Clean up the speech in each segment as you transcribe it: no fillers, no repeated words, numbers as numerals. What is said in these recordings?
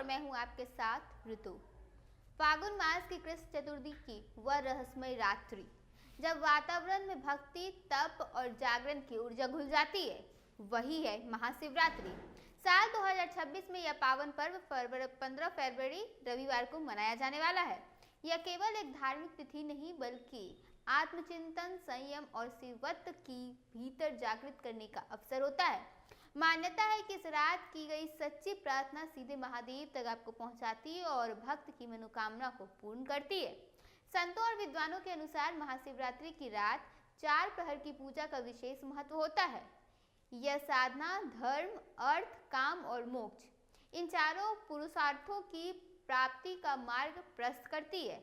मैं हूं आपके साथ ऋतु। फागुन मास की कृष्ण चतुर्थी की वह रहस्यमय रात्रि जब वातावरण में भक्ति, तप और जागरण की ऊर्जा घुल जाती है, वही है महाशिवरात्रि। साल 2026 में यह पावन पर्व 15 फरवरी रविवार को मनाया जाने वाला है। यह केवल एक धार्मिक तिथि नहीं बल्कि आत्मचिंतन, संयम और शिवत्व की भीतर जागृत करने का अवसर होता है। मान्यता है कि इस रात की गई सच्ची प्रार्थना सीधे महादेव तक आपको पहुंचाती है और भक्त की मनोकामना को पूर्ण करती है। संतों और विद्वानों के अनुसार महाशिवरात्रि की रात 4 प्रहर की पूजा का विशेष महत्व होता है। यह साधना धर्म, अर्थ, काम और मोक्ष इन चारों पुरुषार्थों की प्राप्ति का मार्ग प्रशस्त करती है।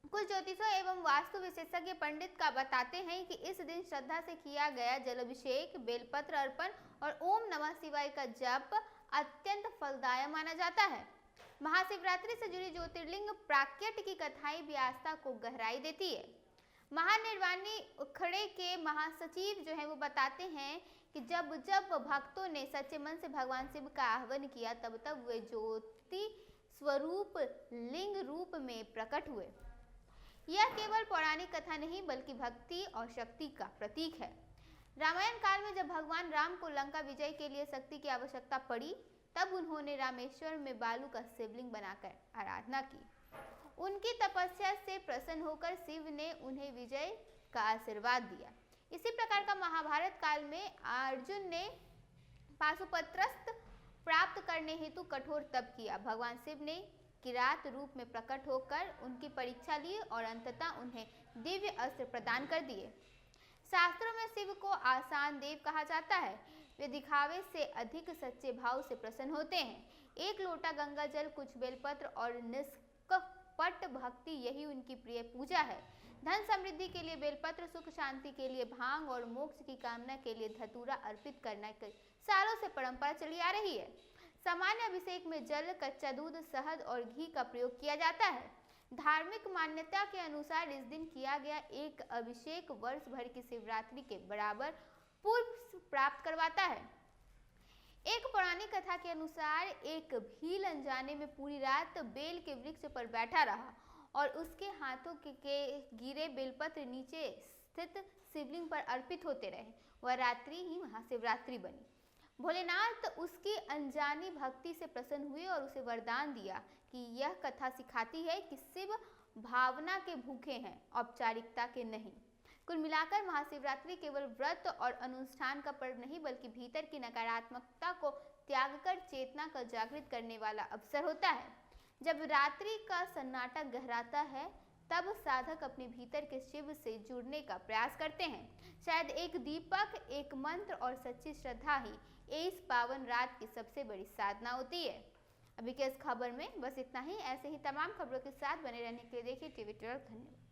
कुछ ज्योतिषों एवं वास्तु विशेषज्ञ पंडित का बताते हैं कि इस दिन श्रद्धा से किया गया जलाभिषेक, बेलपत्र अर्पण और ओम नमः शिवाय का जप अत्यंत फलदायक माना जाता है। महाशिवरात्रि से जुड़ी ज्योतिर्लिंग प्राक्ट्य की कथाएं भी आस्था को गहराई देती है। महानिर्वाणी उखड़े के महासचिव जो है वो बताते हैं कि जब जब भक्तों ने सच्चे मन से भगवान शिव का आह्वान किया तब तब वे ज्योति स्वरूप लिंग रूप में प्रकट हुए। यह केवल पौराणिक कथा नहीं बल्कि भक्ति और शक्ति का प्रतीक है। रामायण काल में जब भगवान राम को लंका विजय के लिए शक्ति की आवश्यकता पड़ी तब उन्होंने रामेश्वर में बालू का शिवलिंग बनाकर आराधना की। उनकी तपस्या से प्रसन्न होकर शिव ने उन्हें विजय का आशीर्वाद दिया। इसी प्रकार का महाभारत काल में अर्जुन ने पाशुपतास्त्र प्राप्त करने हेतु कठोर तप किया। भगवान शिव ने किरात रूप में प्रकट होकर उनकी परीक्षा ली और अंततः उन्हें दिव्य अस्त्र प्रदान कर दिए। शास्त्रों में शिव को आसान देव कहा जाता है। वे दिखावे से अधिक सच्चे भाव से प्रसन्न होते हैं। एक लोटा गंगा जल, कुछ बेलपत्र और निष्कपट भक्ति यही उनकी प्रिय पूजा है। धन समृद्धि के लिए बेलपत्र, सुख शांति के लिए भांग और मोक्ष की कामना के लिए धतूरा अर्पित करना सालों से परंपरा चली आ रही है। सामान्य अभिषेक में जल, कच्चा दूध, शहद और घी का प्रयोग किया जाता है। धार्मिक मान्यता के अनुसार इस दिन किया गया एक अभिषेक वर्ष भर की शिवरात्रि के बराबर पुण्य प्राप्त करवाता है। एक पौराणिक कथा के अनुसार एक भील अनजाने में पूरी रात बेल के वृक्ष पर बैठा रहा और उसके हाथों के गिरे बेलपत्र नीचे स्थित शिवलिंग पर अर्पित होते रहे। वह रात्रि ही महाशिवरात्रि बनी। भोलेनाथ उसकी अनजानी भक्ति से प्रसन्न हुए और उसे वरदान दिया कि यह कथा सिखाती है कि शिव भावना के भूखे हैं, औपचारिकता के नहीं। कुल मिलाकर महाशिवरात्रि केवल व्रत और अनुष्ठान का पर्व नहीं बल्कि भीतर की नकारात्मकता को त्याग कर चेतना का जागृत करने वाला अवसर होता है। जब रात्रि का सन्नाटा गहराता है तब साधक अपने भीतर के शिव से जुड़ने का प्रयास करते हैं। शायद एक दीपक, एक मंत्र और सच्ची श्रद्धा ही इस पावन रात की सबसे बड़ी साधना होती है। अभी के इस खबर में बस इतना ही। ऐसे ही तमाम खबरों के साथ बने रहने के लिए देखिए टीवी 12। धन्यवाद।